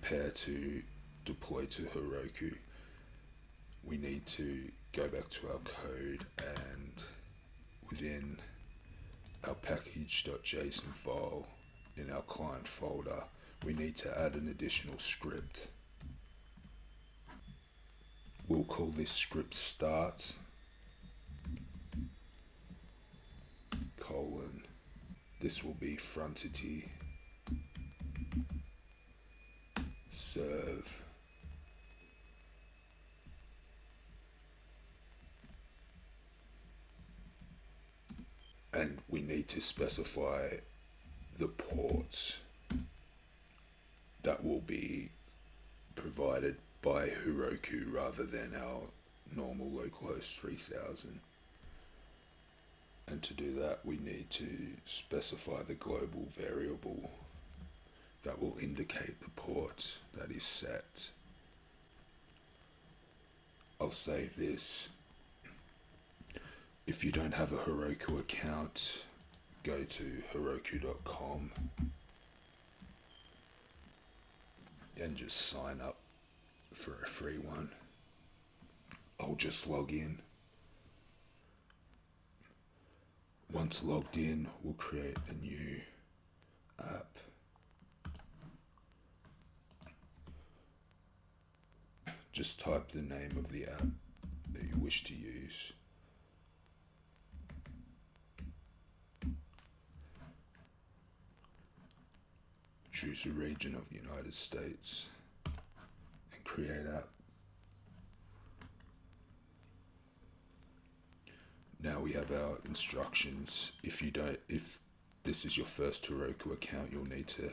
prepare to deploy to Heroku, we need to go back to our code, and within our package.json file in our client folder, we need to add an additional script. We'll call this script start, colon, this will be Frontity serve and we need to specify the ports that will be provided by Heroku rather than our normal localhost 3000. And to do that, we need to specify the global variable that will indicate the port that is set. I'll save this. If you don't have a Heroku account, go to heroku.com and just sign up for a free one. I'll just log in. Once logged in, we'll create a new app. Just type the name of the app that you wish to use. Choose a region of the United States and create app. Now we have our instructions. If this is your first Heroku account, you'll need to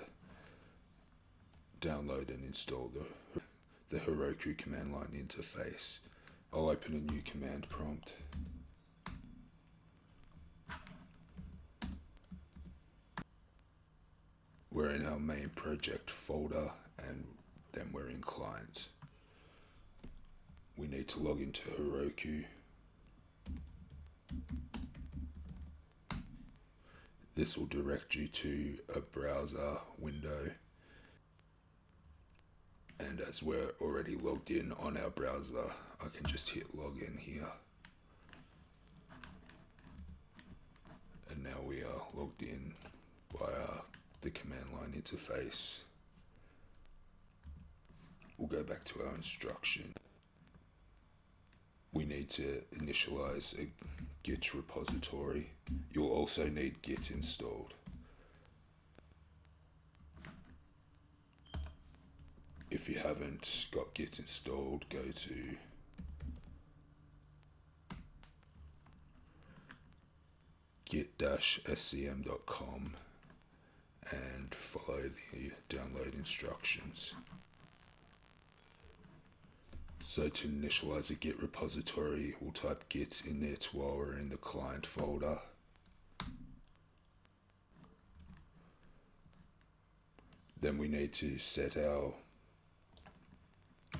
download and install the Heroku command line interface. I'll open a new command prompt. We're in our main project folder and then we're in client. We need to log into Heroku. This will direct you to a browser window, and as we're already logged in on our browser, I can just hit login here, and now we are logged in via the command line interface. We'll go back to our instruction. We need to initialize a Git repository. You'll also need Git installed. If you haven't got Git installed, go to git-scm.com and follow the download instructions. So to initialize a Git repository, we'll type git init while we're in the client folder. Then we need to set our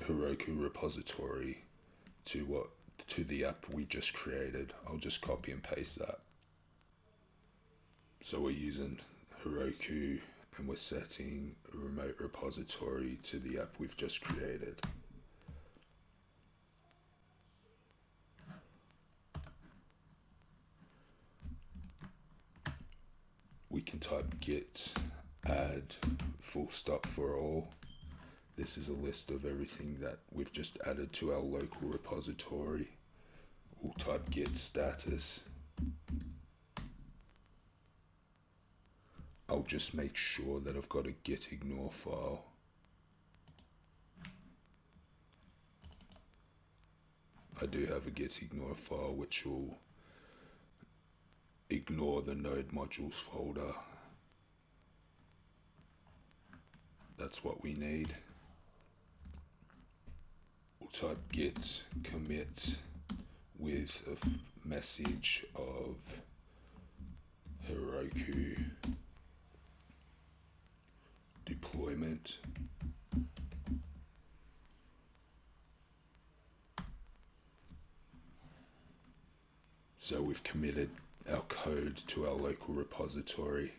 Heroku repository to the app we just created. I'll just copy and paste that. So we're using Heroku and we're setting a remote repository to the app we've just created. We can type git add full stop for all. This is a list of everything that we've just added to our local repository. We'll type git status. I'll just make sure that I've got a git ignore file. I do have a git ignore file which will ignore the node modules folder. That's what we need. We'll type git commit with a message of Heroku deployment. So we've committed our code to our local repository,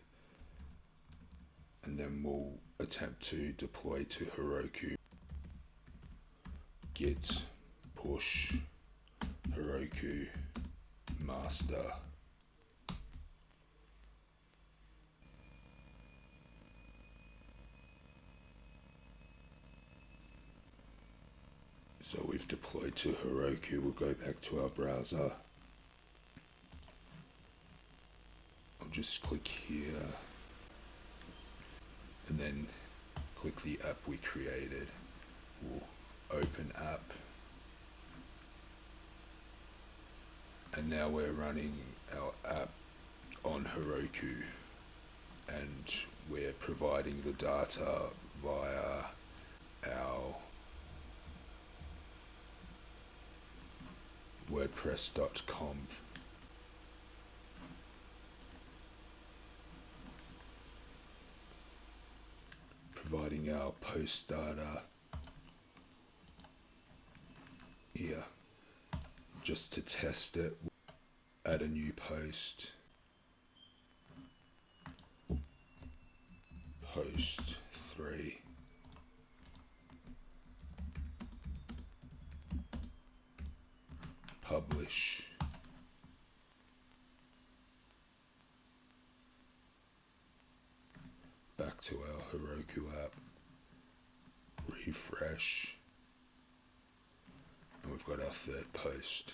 and then we'll attempt to deploy to Heroku. Git push Heroku master. So we've deployed to Heroku. We'll go back to our browser. I'll just click here and then click the app we created. We'll open app. And now we're running our app on Heroku, and we're providing the data via our WordPress.com. Providing our post data here just to test it. Add a new post. Post 3. Publish. Back to our Heroku app. Refresh. And we've got our third post.